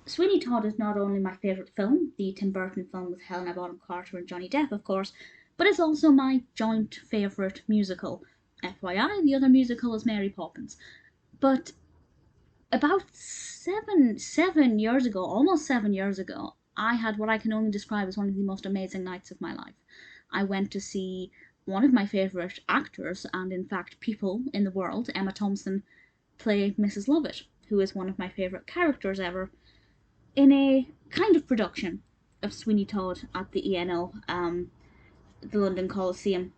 Sweeney Todd is not only my favourite film, the Tim Burton film with Helena Bonham Carter and Johnny Depp, of course, but it's also my joint favourite musical. FYI, the other musical is Mary Poppins. But about seven years ago, almost 7 years ago, I had what I can only describe as one of the most amazing nights of my life. I went to see one of my favourite actors, and in fact people in the world, Emma Thompson, play Mrs. Lovett, who is one of my favourite characters ever, in a kind of production of Sweeney Todd at the ENO, the London Coliseum.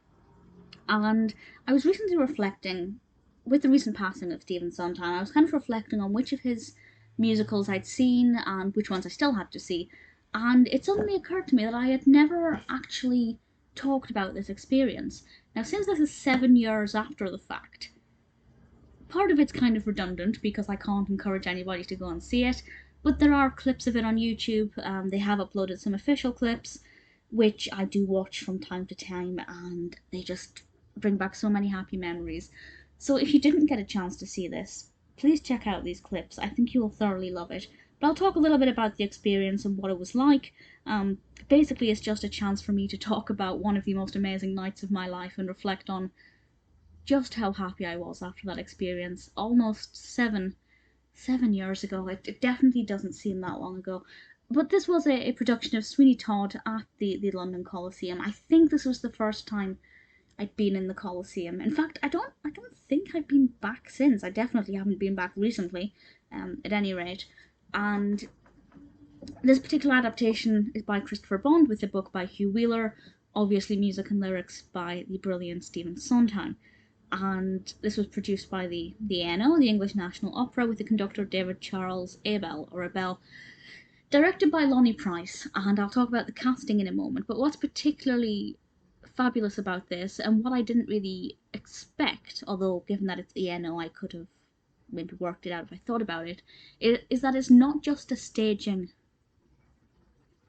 And I was recently reflecting, with the recent passing of Stephen Sondheim, I was kind of reflecting on which of his musicals I'd seen and which ones I still had to see. And it suddenly occurred to me that I had never actually talked about this experience. Now, since this is 7 years after the fact, part of it's kind of redundant because I can't encourage anybody to go and see it, but there are clips of it on YouTube. They have uploaded some official clips, which I do watch from time to time, and they just bring back so many happy memories. So if you didn't get a chance to see this, please check out these clips. I think you will thoroughly love it. But I'll talk a little bit about the experience and what it was like. Basically, it's just a chance for me to talk about one of the most amazing nights of my life and reflect on just how happy I was after that experience. Almost 7 years ago. It definitely doesn't seem that long ago. But this was a production of Sweeney Todd at the London Coliseum. I think this was the first time I'd been in the Coliseum. In fact, I don't think I've been back since. I definitely haven't been back recently, at any rate. And this particular adaptation is by Christopher Bond, with a book by Hugh Wheeler, obviously music and lyrics by the brilliant Stephen Sondheim. And this was produced by the ENO, the English National Opera, with the conductor David Charles Abel, directed by Lonnie Price. And I'll talk about the casting in a moment. But what's particularly fabulous about this, and what I didn't really expect, although given that it's ENO, I could have maybe worked it out if I thought about it, is that it's not just a staging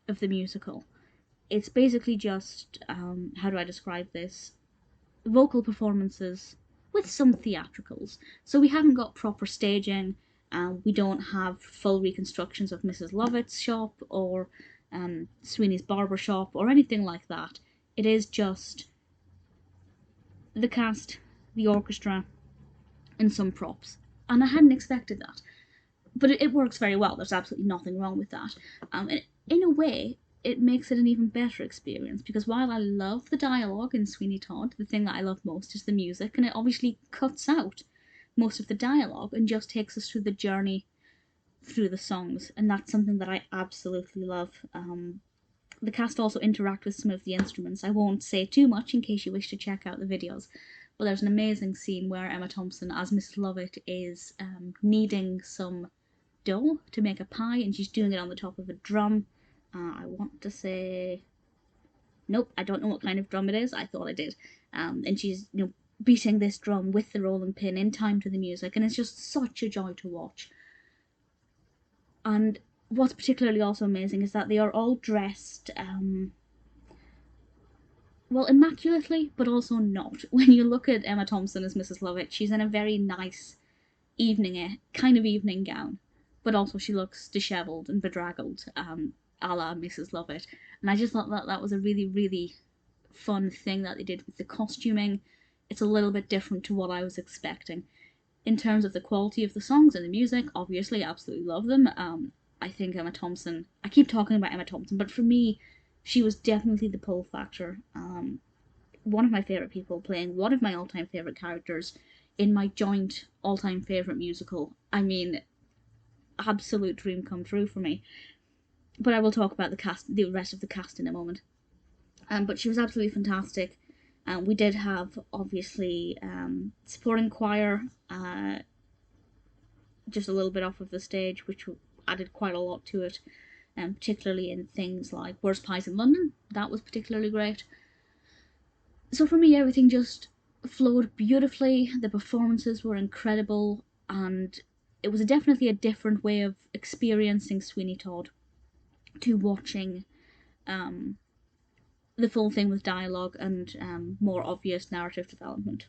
of the musical. It's basically just, how do I describe this? Vocal performances with some theatricals. So we haven't got proper staging, we don't have full reconstructions of Mrs. Lovett's shop or Sweeney's barber shop or anything like that. It is just the cast, the orchestra, and some props. And I hadn't expected that. But it works very well. There's absolutely nothing wrong with that. And in a way, it makes it an even better experience, because while I love the dialogue in Sweeney Todd, the thing that I love most is the music, and it obviously cuts out most of the dialogue and just takes us through the journey through the songs, and that's something that I absolutely love. The cast also interact with some of the instruments. I won't say too much in case you wish to check out the videos, but there's an amazing scene where Emma Thompson, as Mrs. Lovett, is kneading some dough to make a pie, and she's doing it on the top of a drum. I want to say, nope, I don't know what kind of drum it is. I thought I did. And she's, beating this drum with the rolling pin in time to the music, and it's just such a joy to watch. And what's particularly also amazing is that they are all dressed, well, immaculately, but also not. When you look at Emma Thompson as Mrs. Lovett, she's in a very nice evening gown, but also she looks dishevelled and bedraggled, a la Mrs. Lovett. And I just thought that that was a really, really fun thing that they did with the costuming. It's a little bit different to what I was expecting. In terms of the quality of the songs and the music, obviously, I absolutely love them. I think Emma Thompson, I keep talking about Emma Thompson, but for me, she was definitely the pull factor. One of my favourite people playing one of my all-time favourite characters in my joint all-time favourite musical. I mean, absolute dream come true for me. But I will talk about the rest of the cast in a moment. But she was absolutely fantastic. We did have, obviously, supporting choir, just a little bit off of the stage, which added quite a lot to it, particularly in things like Worst Pies in London. That was particularly great. So for me, everything just flowed beautifully. The performances were incredible, and it was definitely a different way of experiencing Sweeney Todd to watching the full thing with dialogue and more obvious narrative development.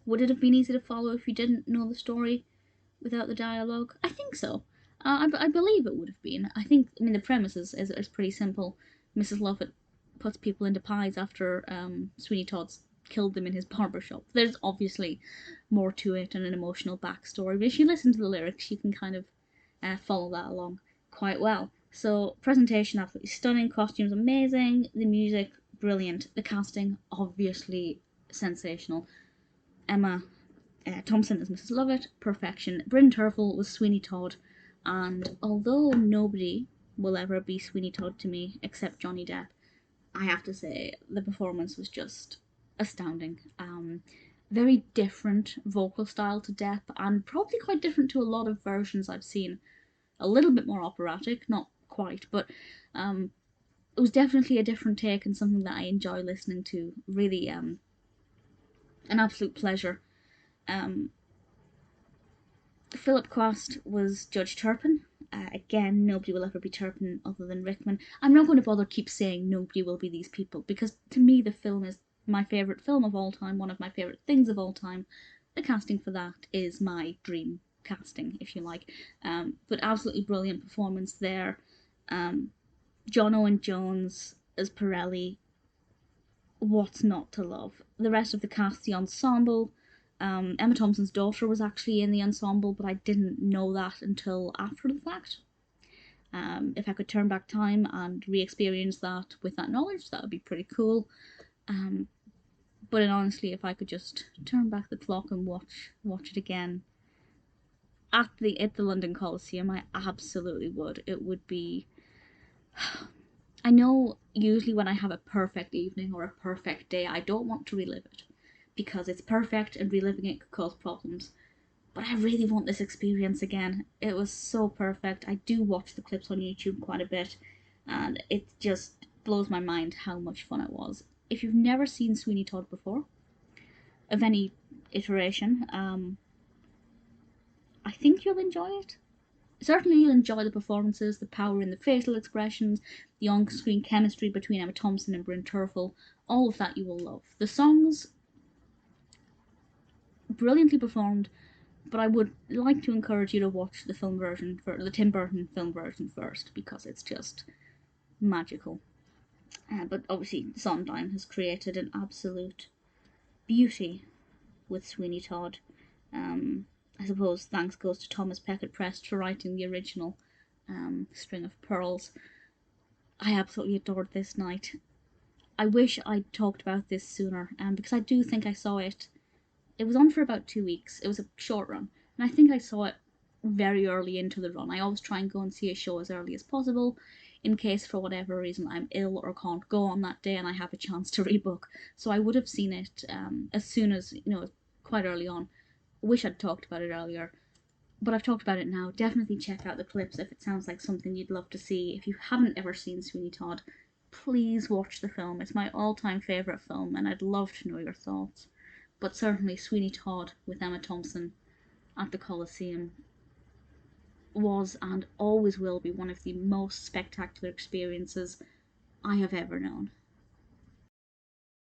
Would it have been easy to follow if you didn't know the story without the dialogue? I think so. I believe it would have been. I mean, the premise is pretty simple. Mrs. Lovett puts people into pies after Sweeney Todd's killed them in his barber shop. There's obviously more to it and an emotional backstory, but if you listen to the lyrics, you can kind of follow that along quite well. So, presentation absolutely stunning, costumes amazing, the music brilliant, the casting obviously sensational. Emma Thompson as Mrs. Lovett, perfection. Bryn Terfel was Sweeney Todd, and although nobody will ever be Sweeney Todd to me except Johnny Depp, I have to say the performance was just astounding. Very different vocal style to Depp, and probably quite different to a lot of versions I've seen. A little bit more operatic, not quite, but it was definitely a different take and something that I enjoy listening to. Really, an absolute pleasure. Um, Philip Quast was Judge Turpin. Again, nobody will ever be Turpin other than Rickman. I'm not going to bother keep saying nobody will be these people, because to me the film is my favourite film of all time, one of my favourite things of all time. The casting for that is my dream casting, if you like. But absolutely brilliant performance there. John Owen-Jones as Pirelli, what's not to love? The rest of the cast, the ensemble. Emma Thompson's daughter was actually in the ensemble, but I didn't know that until after the fact. If I could turn back time and re-experience that with that knowledge, that would be pretty cool. But honestly, if I could just turn back the clock and watch it again at the London Coliseum, I absolutely would. It would be. I know usually when I have a perfect evening or a perfect day, I don't want to relive it because it's perfect and reliving it could cause problems. But I really want this experience again. It was so perfect. I do watch the clips on YouTube quite a bit, and it just blows my mind how much fun it was. If you've never seen Sweeney Todd before, of any iteration, I think you'll enjoy it. Certainly you'll enjoy the performances, the power in the facial expressions, the on-screen chemistry between Emma Thompson and Bryn Terfel. All of that you will love. The songs, brilliantly performed, but I would like to encourage you to watch the film version, for the Tim Burton film version first, because it's just magical. But obviously Sondheim has created an absolute beauty with Sweeney Todd. I suppose thanks goes to Thomas Becket Prest for writing the original String of Pearls. I absolutely adored this night. I wish I'd talked about this sooner, because I do think I saw it. It was on for about 2 weeks. It was a short run, and I think I saw it very early into the run. I always try and go and see a show as early as possible, in case for whatever reason I'm ill or can't go on that day and I have a chance to rebook. So I would have seen it as soon as, quite early on. Wish I'd talked about it earlier, but I've talked about it now. Definitely check out the clips if it sounds like something you'd love to see. If you haven't ever seen Sweeney Todd, please watch the film. It's my all-time favourite film, and I'd love to know your thoughts. But certainly Sweeney Todd with Emma Thompson at the Coliseum was and always will be one of the most spectacular experiences I have ever known.